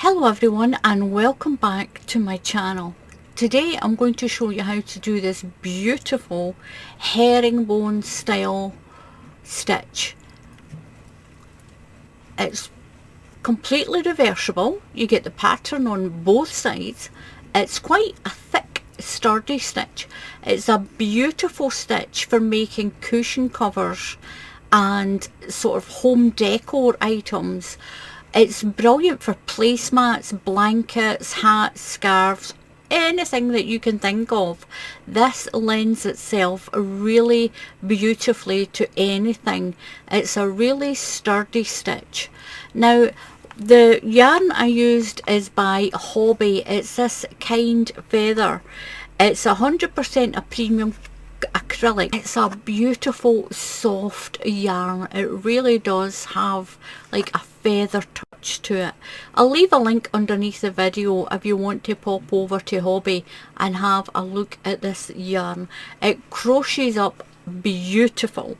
Hello everyone and welcome back to my channel. Today I'm going to show you how to do this beautiful herringbone style stitch. It's completely reversible. You get the pattern on both sides. It's quite a thick sturdy stitch. It's a beautiful stitch for making cushion covers and sort of home decor items. It's brilliant for placemats, blankets, hats, scarves, anything that you can think of. This lends itself really beautifully to anything. It's a really sturdy stitch. Now, the yarn I used is by Hobby. It's this kind feather. It's 100% a premium acrylic. It's a beautiful soft yarn. It really does have like a feather touch to it. I'll leave a link underneath the video if you want to pop over to Hobby and have a look at this yarn. It crochets up beautiful.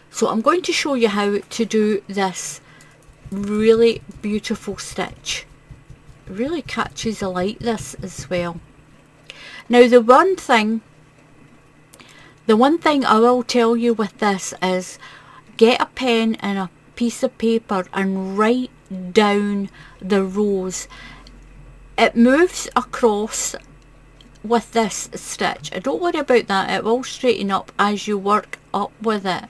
So I'm going to show you how to do this really beautiful stitch. It really catches the light, this as well. Now the one thing I will tell you with this is get a pen and a piece of paper and write down the rows. It moves across with this stitch. Don't worry about that, it will straighten up as you work up with it.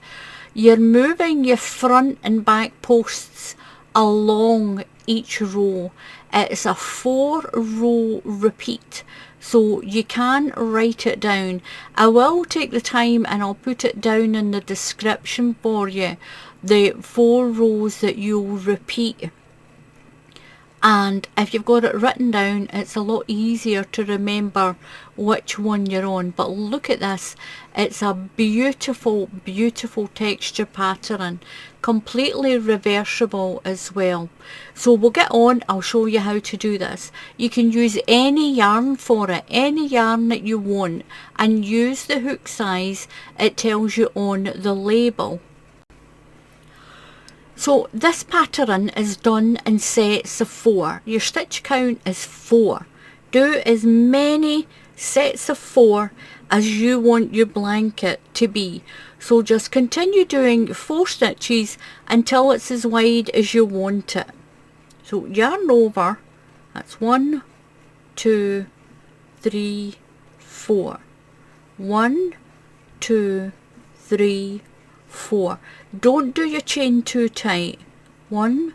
You're moving your front and back posts along each row. It's a 4-row repeat, so you can write it down. I will take the time and I'll put it down in the description for you, the 4 rows that you'll repeat. And if you've got it written down, it's a lot easier to remember which one you're on. But look at this. It's a beautiful, beautiful texture pattern. Completely reversible as well. So we'll get on. I'll show you how to do this. You can use any yarn for it. Any yarn that you want. And use the hook size it tells you on the label. So this pattern is done in sets of 4. Your stitch count is 4. Do as many sets of 4 as you want your blanket to be. So just continue doing 4 stitches until it's as wide as you want it. So yarn over, that's 1, 2, 3, 4. 1, 2, 3, 4. Don't do your chain too tight. 1,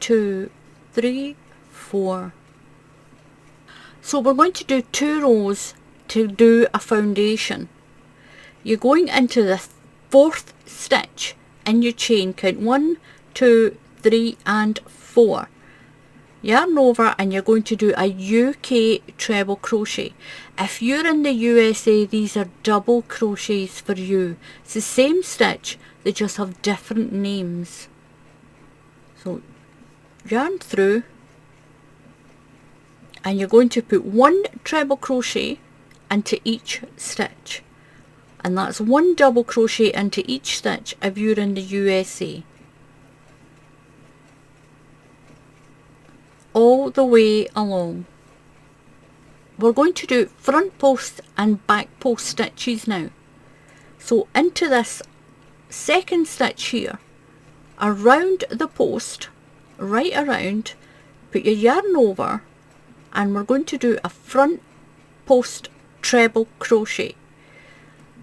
2, 3, 4. So we're going to do 2 rows to do a foundation. You're going into the 4th stitch in your chain. Count 1, 2, 3 and 4. Yarn over and you're going to do a UK treble crochet. If you're in the USA, these are double crochets for you. It's the same stitch, they just have different names. So yarn through and you're going to put 1 treble crochet into each stitch, and that's 1 double crochet into each stitch if you're in the USA. All the way along. We're going to do front post and back post stitches now. So into this 2nd stitch here, around the post, right around, put your yarn over and we're going to do a front post treble crochet.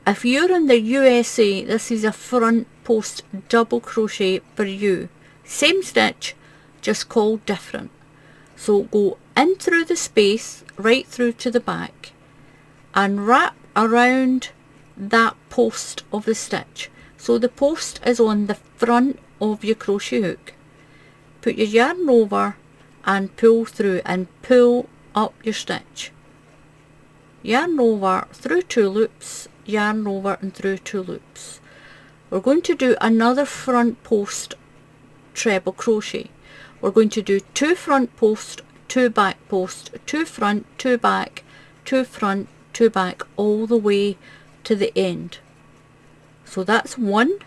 If you're in the USA, this is a front post double crochet for you. Same stitch, just called different. So go in through the space, right through to the back, and wrap around that post of the stitch. So the post is on the front of your crochet hook. Put your yarn over and pull through and pull up your stitch. Yarn over through 2 loops, yarn over and through 2 loops. We're going to do another front post treble crochet. We're going to do 2 front post, 2 back post, 2 front, 2 back, 2 front, 2 back, all the way to the end. So that's 1.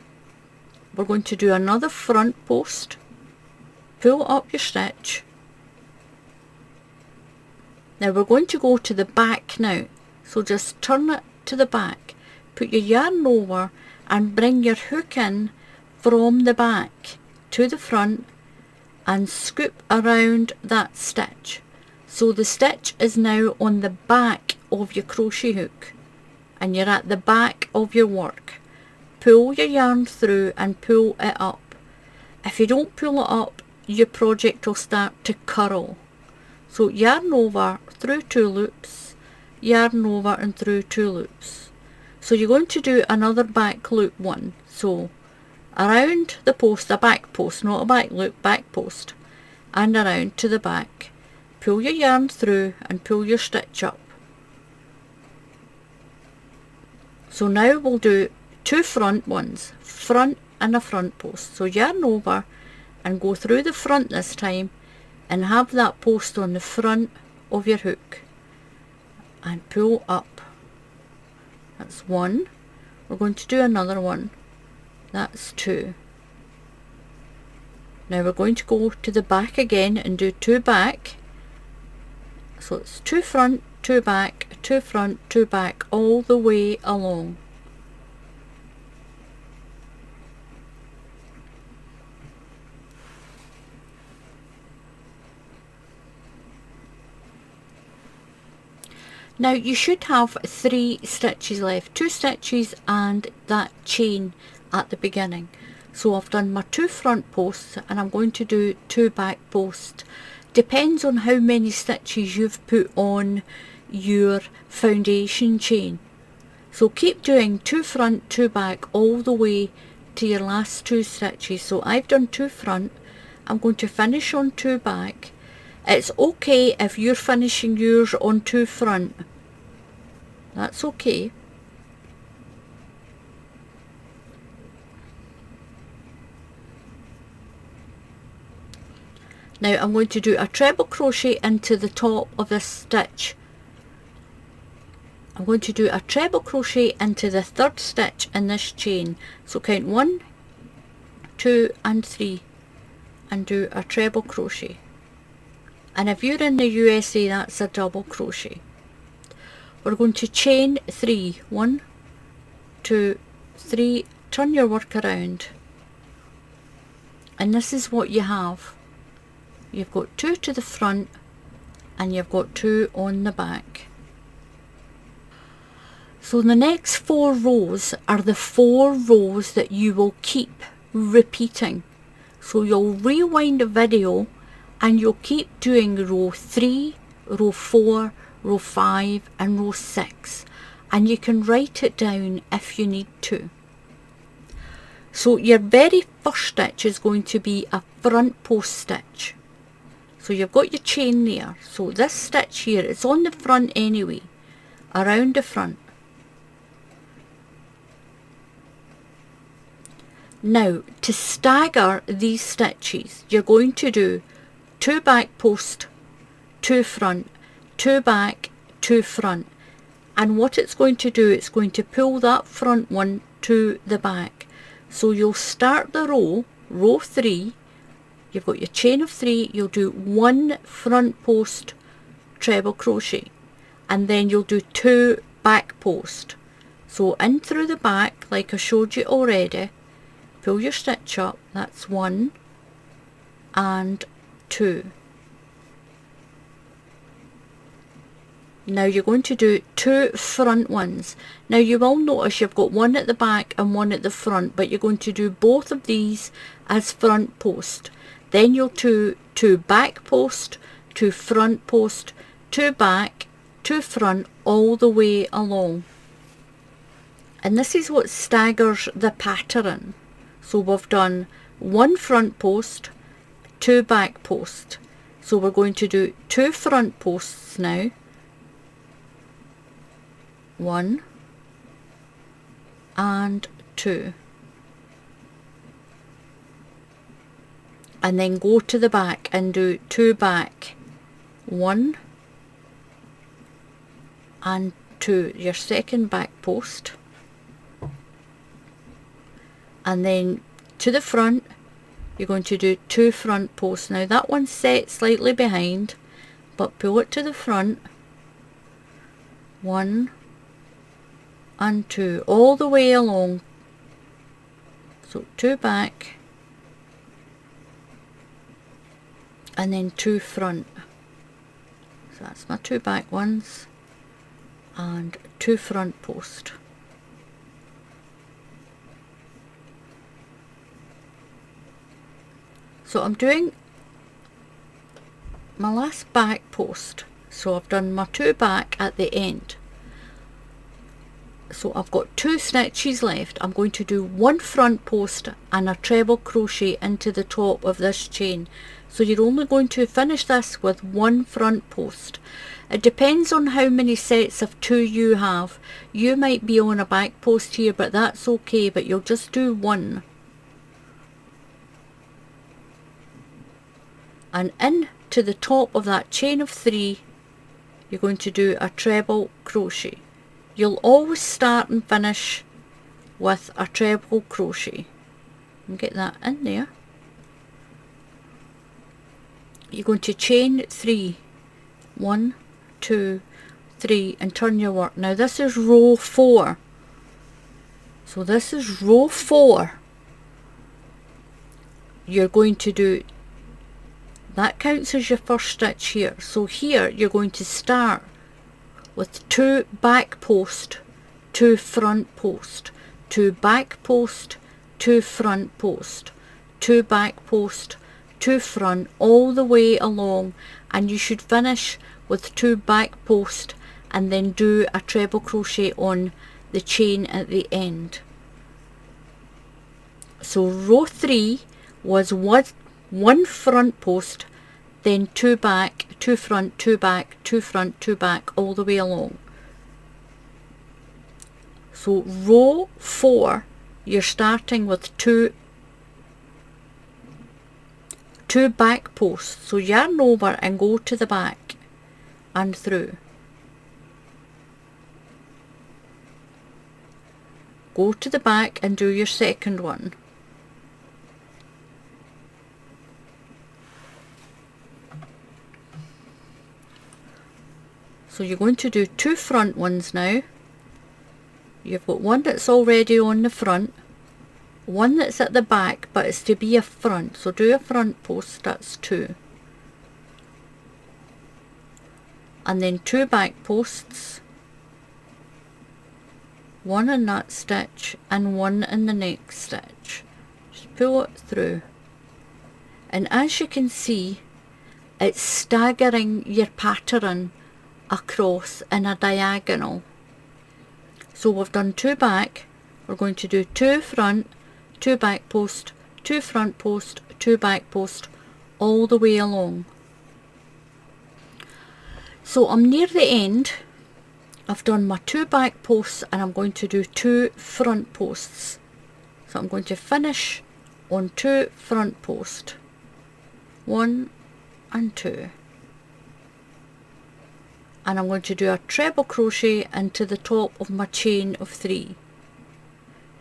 We're going to do another front post, pull up your stitch, Now we're going to go to the back now, so just turn it to the back, put your yarn over and bring your hook in from the back to the front and scoop around that stitch. So the stitch is now on the back of your crochet hook and you're at the back of your work. Pull your yarn through and pull it up. If you don't pull it up, your project will start to curl. So yarn over, through 2 loops, yarn over and through 2 loops. So you're going to do another back loop one. So around the post, a back post, not a back loop, back post, and around to the back. Pull your yarn through and pull your stitch up. So now we'll do 2 front ones, front and a front post. So yarn over and go through the front this time and have that post on the front of your hook and pull up. That's 1. We're going to do another one. That's 2. Now we're going to go to the back again and do 2 back. So it's 2 front, 2 back, 2 front, 2 back, all the way along. Now you should have 3 stitches left, 2 stitches and that chain at the beginning. So I've done my 2 front posts and I'm going to do 2 back posts. Depends on how many stitches you've put on your foundation chain. So keep doing 2 front, 2 back all the way to your last 2 stitches. So I've done 2 front, I'm going to finish on 2 back. It's okay if you're finishing yours on 2 front. That's okay. Now I'm going to do a treble crochet into the top of this stitch. I'm going to do a treble crochet into the 3rd stitch in this chain. So count 1, 2 and 3 and do a treble crochet. And if you're in the USA, that's a double crochet. We're going to chain 3, 1, 2, 3, turn your work around. And this is what you have. You've got 2 to the front and you've got 2 on the back. So the next 4 rows are the 4 rows that you will keep repeating. So you'll rewind the video and you'll keep doing row 3, row 4, row 5 and row 6, and you can write it down if you need to. So your very first stitch is going to be a front post stitch. So you've got your chain there. So this stitch here, it's on the front anyway, around the front. Now to stagger these stitches, you're going to do 2 back post, 2 front, 2 back, 2 front, and what it's going to do, it's going to pull that front one to the back. So you'll start the row 3, you've got your chain of 3, you'll do 1 front post treble crochet and then you'll do 2 back post. So in through the back like I showed you already, pull your stitch up, that's 1 and 2. Now you're going to do 2 front ones. Now you will notice you've got 1 at the back and 1 at the front, but you're going to do both of these as front post. Then you'll do 2 back post, 2 front post, 2 back, 2 front, all the way along. And this is what staggers the pattern. So we've done 1 front post, 2 back post. So we're going to do 2 front posts now. 1 and 2. And then go to the back and do 2 back, 1 and 2, your second back post, and then to the front you're going to do 2 front posts. Now that one's set slightly behind, but pull it to the front 1 and 2 all the way along. So 2 back and then 2 front. So that's my 2 back ones and 2 front post. So I'm doing my last back post. So I've done my 2 back at the end. So I've got 2 stitches left. I'm going to do 1 front post and a treble crochet into the top of this chain. So you're only going to finish this with 1 front post. It depends on how many sets of 2 you have. You might be on a back post here, but that's okay, but you'll just do 1. And in to the top of that chain of 3, you're going to do a treble crochet. You'll always start and finish with a treble crochet. And get that in there. You're going to chain 3, 1, 2, 3 and turn your work. Now this is row 4. So this is row 4. You're going to do, that counts as your first stitch here. So here you're going to start with 2 back post, 2 front post, 2 back post, 2 front post, 2 back post, 2 front all the way along, and you should finish with 2 back post and then do a treble crochet on the chain at the end. So row 3 was 1 front post, then 2 back, 2 front, 2 back, 2 front, 2 back all the way along. So row 4 you're starting with 2 back posts. So yarn over and go to the back and through. Go to the back and do your second one. So you're going to do 2 front ones now. You've got one that's already on the front, one that's at the back, but it's to be a front. So do a front post, that's 2. And then 2 back posts, 1 in that stitch and 1 in the next stitch. Just pull it through. And as you can see, it's staggering your pattern across in a diagonal. So we've done 2 back, we're going to do 2 front, 2 back post, 2 front post, 2 back post all the way along. So I'm near the end. I've done my 2 back posts and I'm going to do 2 front posts. So I'm going to finish on 2 front post, 1 and 2. And I'm going to do a treble crochet into the top of my chain of 3.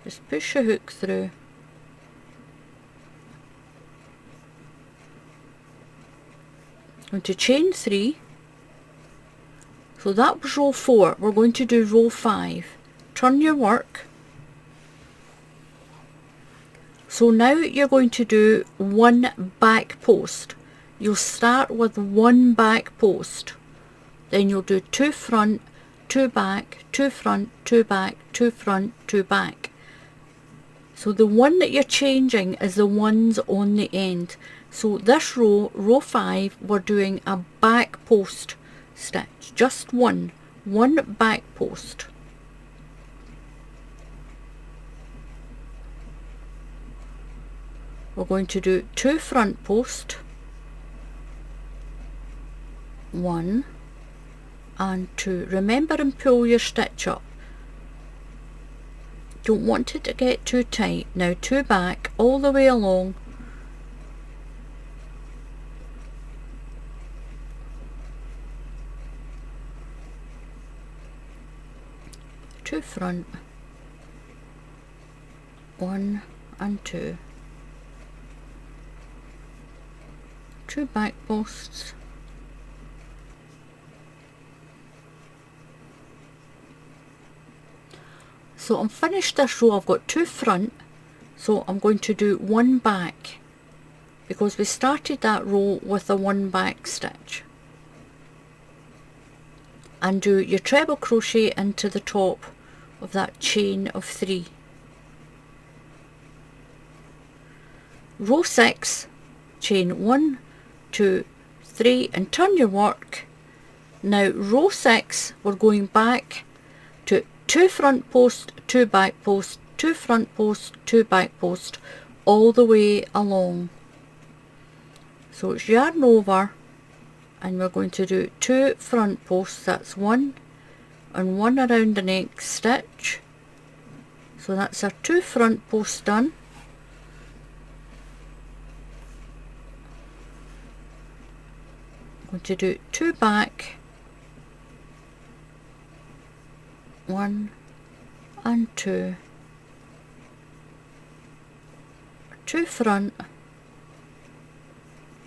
Just push your hook through. I'm going to chain 3. So that was row 4. We're going to do row 5. Turn your work. So now you're going to do 1 back post. You'll start with 1 back post. Then you'll do 2 front, 2 back, 2 front, 2 back, 2 front, 2 back. So the one that you're changing is the ones on the end. So this row, row 5, we're doing a back post stitch. Just one back post. We're going to do 2 front post, 1 and 2. Remember and pull your stitch up. Don't want it to get too tight. Now 2 back all the way along. Two front, 1 and 2. 2 back posts, So I'm finished this row. I've got 2 front, so I'm going to do 1 back, because we started that row with a 1 back stitch. And do your treble crochet into the top of that chain of 3. Row 6, chain 1, 2, 3, and turn your work. Now row 6, we're going back to 2 front post, 2 back post, 2 front post, 2 back post, all the way along. So it's yarn over, and we're going to do 2 front posts. That's 1 and 1 around the next stitch. So that's our 2 front posts done. I'm going to do 2 back, 1 and 2, 2 front,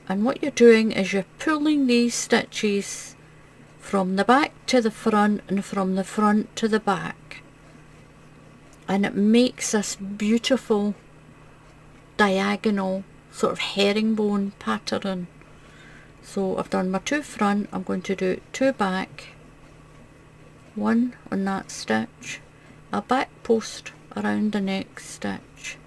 and what you're doing is you're pulling these stitches from the back to the front and from the front to the back, and it makes this beautiful diagonal sort of herringbone pattern. So I've done my 2 front, I'm going to do 2 back, 1 on that stitch, a back post around the next stitch,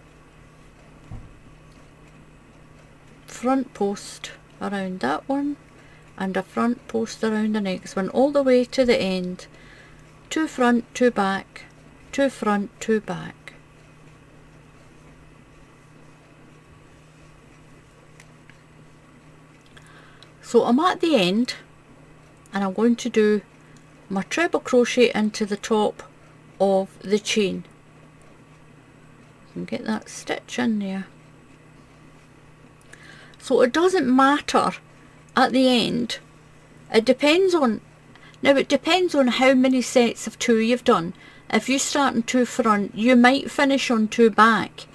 front post around that one, and a front post around the next one, all the way to the end. 2 front, 2 back, 2 front, 2 back. So I'm at the end, and I'm going to do my treble crochet into the top of the chain. You can get that stitch in there. So it doesn't matter at the end. It depends on how many sets of 2 you've done. If you start on 2 front, you might finish on 2 back,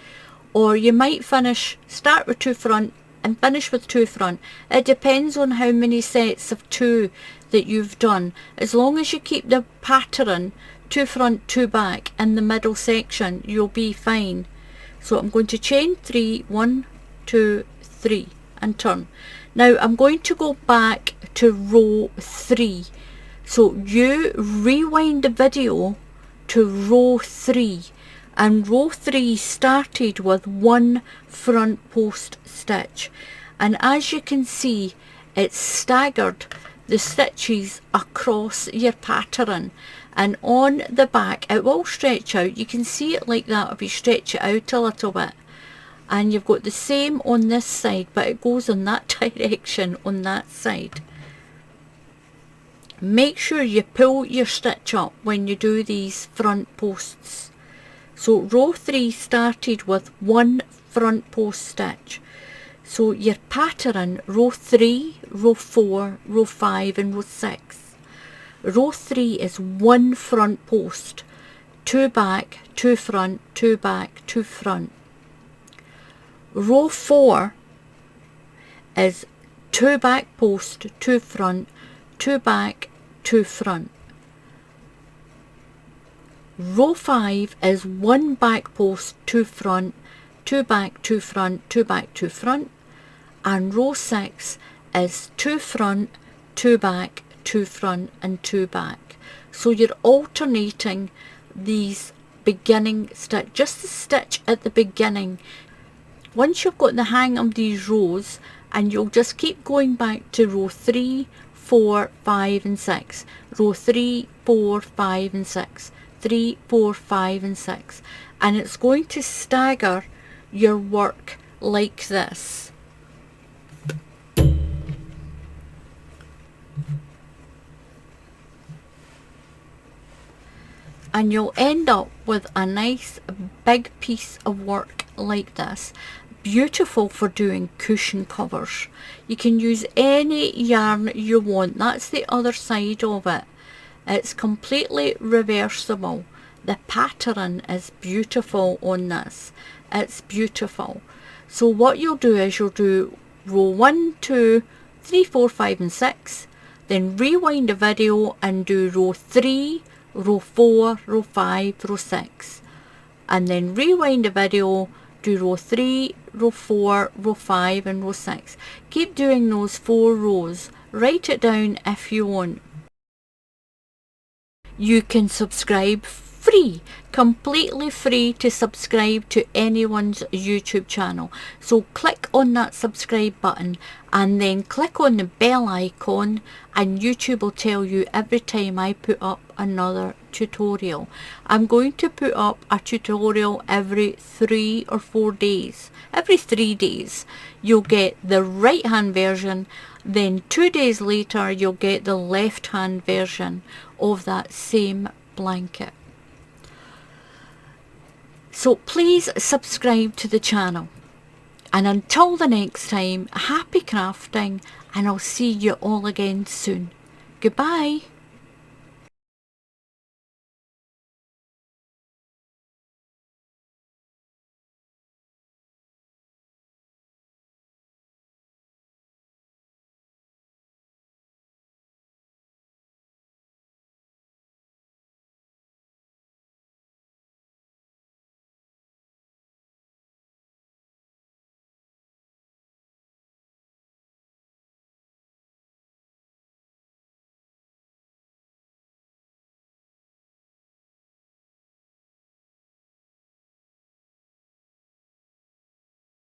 or you might start with 2 front and finish with 2 front. It depends on how many sets of 2 that you've done. As long as you keep the pattern 2 front, 2 back in the middle section, you'll be fine. So I'm going to chain 3, 1, 2, 3, and turn. Now I'm going to go back to row 3. So you rewind the video to row 3, and row 3 started with 1 front post stitch, and as you can see, it's staggered the stitches across your pattern, and on the back it will stretch out. You can see it like that if you stretch it out a little bit, and you've got the same on this side, but it goes in that direction on that side. Make sure you pull your stitch up when you do these front posts. So row 3 started with 1 front post stitch. So your pattern, row 3, row 4, row 5 and row 6. Row 3 is 1 front post, 2 back, 2 front, 2 back, 2 front. Row 4 is 2 back post, 2 front, 2 back, 2 front. Row 5 is 1 back post, 2 front, 2 back, 2 front, 2 back, 2 front, and row 6 is 2 front, 2 back, 2 front and 2 back. So you're alternating these beginning stitch, just the stitch at the beginning. Once you've got the hang of these rows, and you'll just keep going back to row 3, 4, 5 and 6, row 3, 4, 5 and 6, 3, 4, 5 and 6, and it's going to stagger your work like this. And you'll end up with a nice big piece of work like this. Beautiful for doing cushion covers. You can use any yarn you want. That's the other side of it. It's completely reversible. The pattern is beautiful on this. It's beautiful. So what you'll do is you'll do row 1, 2, 3, 4, 5 and 6. Then rewind the video and do row 3, row 4, row 5, row 6, and then rewind the video, do row 3, row 4, row 5 and row 6. Keep doing those 4 rows. Write it down if you want. You can subscribe free, completely free to subscribe to anyone's YouTube channel. So click on that subscribe button and then click on the bell icon, and YouTube will tell you every time I put up another tutorial. I'm going to put up a tutorial every 3 or 4 days. Every 3 days you'll get the right hand version, then 2 days later you'll get the left hand version of that same blanket. So please subscribe to the channel, and until the next time, happy crafting, and I'll see you all again soon. Goodbye.